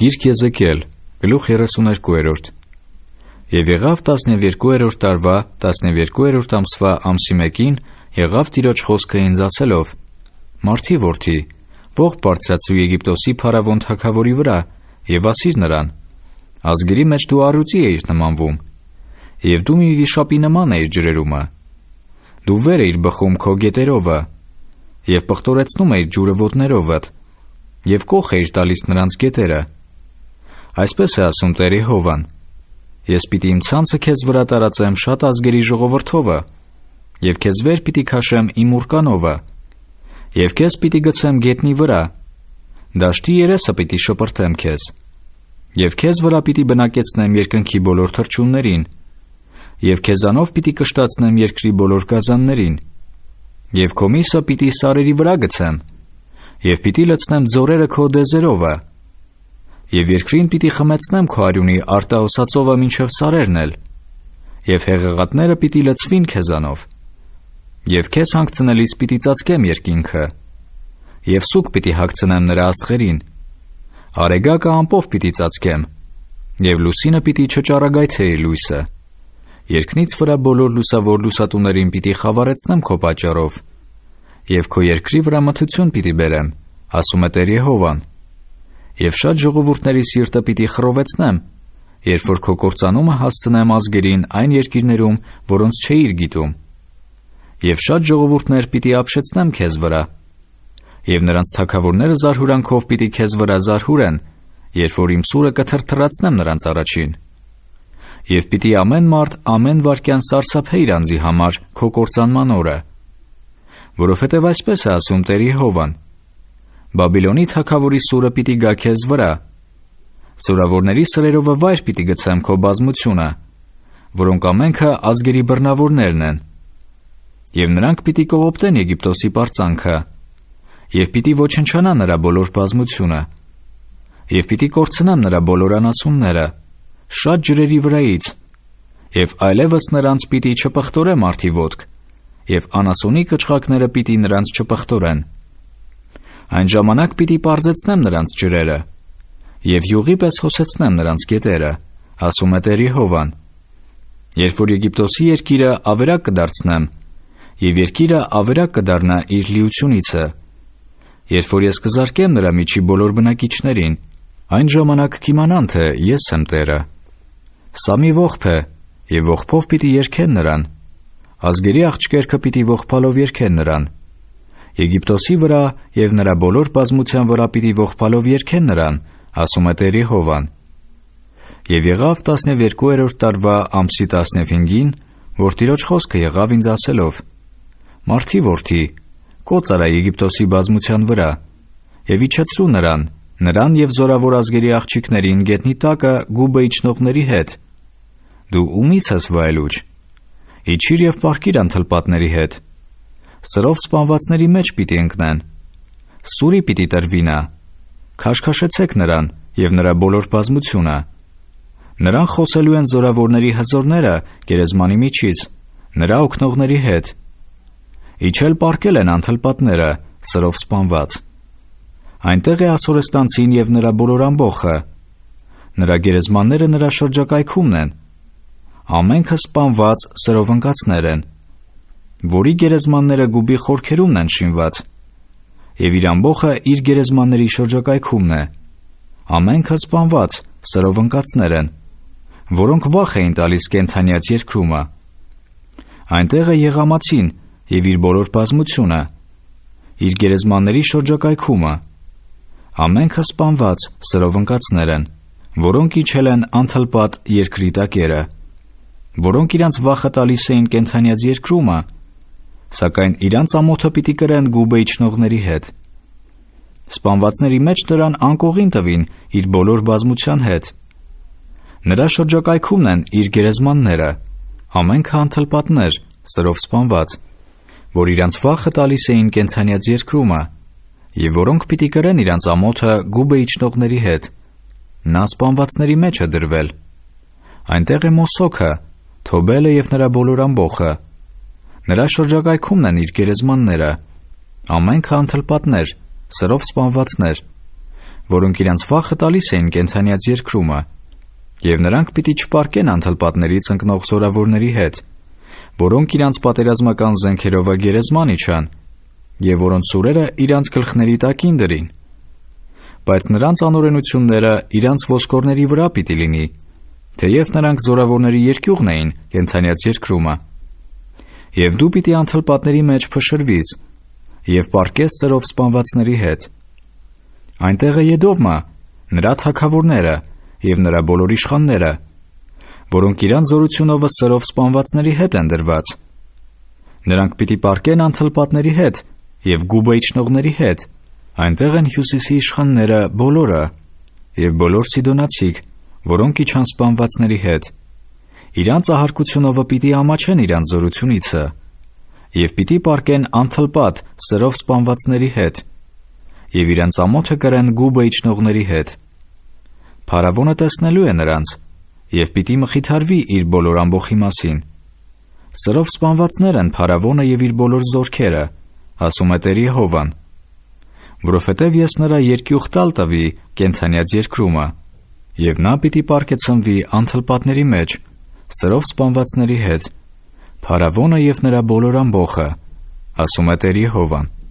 Գիրք Եզեկիել, գլուխ 32. Եվ եղավ 12-րդ տարվա 12-րդ ամսվա ամսի 1-ին եղավ Տիրոջ խոսքը ինձ ասելով. Մարդի որդի, ողջ բարձրացու Եգիպտոսի փարավոն թագավորի վրա եւ ասիր նրան. ազգերի մեջ դու առուծի էիր նմանվում, եւ դու մի վիշապի նման էիր ջրերումը, դու վեր էիր բխում քո գետերովը, եւ պղտորեցնում էիր ջուրը ոտներովդ, եւ կոխ էիր տալիս նրանց գետերը։ Այսպես է ասում Տեր Եհովան. ես պիտի իմ ցանցը քեզ վրա տարածեմ շատ ազգերի ժողովրդովը, եւ քեզ վեր պիտի քաշեմ իմ ուրկանովը, եւ քեզ պիտի գցեմ գետնի վրա, դաշտի երեսը պիտի շպրտեմ քեզ, եւ քեզ վրա պիտի բնակեցնեմ երկնքի բոլոր թռչուններին, եւ քեզանով պիտի կշտացնեմ երկրի բոլոր գազաններին, եւ քո միսը պիտի սարերի վրա գցեմ, եւ պիտի լցնեմ ձորերը քո դեզերովը, եւ երկրին պիտի խմեցնեմ քո արյունի արտահոսածովը մինչև սարերն էլ, եւ հեղեղատները պիտի լցվին քեզանով, եւ քեզ հանգցնելիս պիտի ծածկեմ երկինքը, եւ սուկ պիտի հագցնեմ նրա աստղերին, արեգակը ամպով պիտի ծածկեմ, եւ լուսինը պիտի չճառագայթեի լույսը, երկնից վրա բոլոր լուսավոր լուսատուներին պիտի խավարեցնեմ քո պատճառով, եւ քո երկրի վրա մթություն պիտի բերեմ, ասում է Տեր Եհովան, եւ շատ ժողովուրդների սիրտը պիտի խռովեցնեմ, երբ որ քո կործանումը հասցնեմ ազգերին այն երկիրներում, որոնց չէիր գիտում, եւ շատ ժողովուրդներ պիտի ապշեցնեմ քեզ վրա, եւ նրանց թագավորները զարհուրանքով պիտի քեզ վրա զարհուրեն, երբ որ իմ սուրը կթրթռացնեմ նրանց առաջին, եւ պիտի ամեն մարդ ամեն վայրկյան սարսափե իր անձի համար քո կործանման օրը, որովհետեւ այսպես է ասում Տեր Եհովան. Բաբիլոնի թագավորի սուրը պիտի գա քեզ վրա, սուրավորների սրերովը վայր պիտի գցեմ քո բազմությունը, որոնք ամենքը ազգերի բռնավորներն են, եւ նրանք պիտի կողոպտեն Եգիպտոսի պարծանքը, եւ պիտի ոչնչանա նրա բոլոր բազմությունը, եւ պիտի կորցնեմ նրա բոլոր անասունները, շատ ջրերի վրայից, եւ այլևս նրանց պիտի չպղտորեմ արդի ոտք, եւ անասունի կչղակները պիտի նրանց չպղտորեն։ Այն ժամանակ պիտի պարզեցնեմ նրանց ջրերը, եւ յուղի պես հոսեցնեմ նրանց գետերը, ասում է Տեր Եհովան։ Երբ որ Եգիպտոսի երկիրը ավերակ կդարձնեմ, եւ երկիրը ավերակ կդառնա իր լիությունիցը, երբ որ ես կզարկեմ նրա միջի բոլոր բնակիչներին, այն ժամանակ կիմանան, թե ես եմ Տերը։ Սա մի ողբ է, եւ ողբով պիտի երգեն նրան, ազգերի աղջկերքը պիտի ողբալով երգեն նրան, Եգիպտոսի վրա եւ նրա բոլոր բազմության վրա պիտի ողբալով երգեն նրան, ասում է Տեր Եհովան։ Եվ եղավ 12-րդ տարվա ամսի 15-ին, որ Տիրոջ խոսքը եղավ ինձ ասելով. Մարդի որդի, կոծ արա Եգիպտոսի բազմության վրա, եւ իջեցրու նրան եւ զորավոր ազգերի աղջիկներին գետնի տակը գուբը իջնողների հետ։ Դու ումից ես վայելուչ, իջիր եւ պառկիր անթլպատների հետ, սրով սպանվածների մեջ պիտի ընկնեն, սուրի պիտի տրվի նա, քաշքաշեցեք նրան եւ նրա բոլոր բազմությունը, նրան խոսելու են զորավորների հզորները գերեզմանի միջից, նրա օգնողների հետ, իջել պառկել են անթլպատները, սրով սպանված, այնտեղ է Ասորեստանցին եւ նրա բոլոր ամբոխը, նրա գերեզմանները նրա շրջակայքումն են, ամենքը սպանված սրով ընկածներ են, որի գերեզմանները գուբի խորքերումն են շինված, եւ իր ամբոխը իր գերեզմանների շրջակայքումն է, ամենքը սպանված սրով ընկածներ են, որոնք վախ էին տալիս կենդանյաց երկրումը, այնտեղ է Եղամացին եւ իր բոլոր բազմությունը, իր գերեզմանների շրջակայքումը, ամենքը սպանված սրով ընկածներ են, որոնք իջել են անթլպատ երկրի տակերը, որոնք իրանց վախը տալիս էին կենդանյաց երկրումը, սակայն իրանց ամոթը պիտի կրեն գուբը իջնողների հետ։ Սպանվածների մեջ նրան անկողին տվին իր բոլոր բազմության հետ։ Նրա շրջակայքումն են իր գերեզմանները, ամենքը անթլպատներ, սրով սպանված, որ իրանց վախը տալիս էին կենդանյաց երկրումը, եւ որոնք պիտի կրեն իրանց ամոթը գուբը իջնողների հետ։ Նա սպանվածների մեջ է դրվել։ Այնտեղ է Մոսոքը, Թոբելը եւ նրա բոլոր ամբոխը, նրա շրջակայքումն են իր գերեզմանները, ամենքը անթլպատներ, սրով սպանվածներ, որոնք իրենց վախը տալիս էին կենդանյաց երկրումը, և նրանք պիտի չպարկեն անթլպատներից ընկնող զորավորների հետ, որոնք իրանց պատերազմական զենքերով գերեզման իջան և որոնց սուրերը իրանց գլխների տակին դրին, բայց նրանց անօրենությունները իրանց ոսկորների վրա պիտի լինի, թեև նրանք զորավորների երկյուղն էին կենդանյաց երկրումը, և դու պիտի անթլպատների մեջ փշրվείς և պարկես ծերով սպանվածների հետ։ Այնտեղ է Եդովմը, նրա թագավորները և նրա բոլոր իշխանները, որոնք իրան զորությունովը սրով սպանվածների հետ են դրված։ Նրանք պիտի պարկեն անթլպատների հետ և գուբը իջնողների հետ, այնտեղ են հյուսիսի իշխանները բոլորը և բոլոր սիդոնացիք, որոնք իջան սպանվածների հետ։ Իրանց ահարկությունովը պիտի ամաչեն իրանց զորությունիցը և պիտի պարկեն անթլպատ սրով սպանվածների հետ և իրանց ամոթը կրեն գուբը իջնողների հետ։ Փարավոնը տեսնելու է նրանց և պիտի մխիթարվի իր բոլոր ամբոխի մասին։ Սրով սպանվածներ են փարավոնը և իր բոլոր զորքերը, ասում է Տեր Եհովան, որովհետև ես նրա երկյուղ տալ տվի կենդանյաց երկրումը, և նա պիտի պարկեցնվի անթլպատների մեջ, սրով սպանվածների հետ, փարավոնը և նրա բոլոր ամբոխը, ասում է Տեր Եհովան։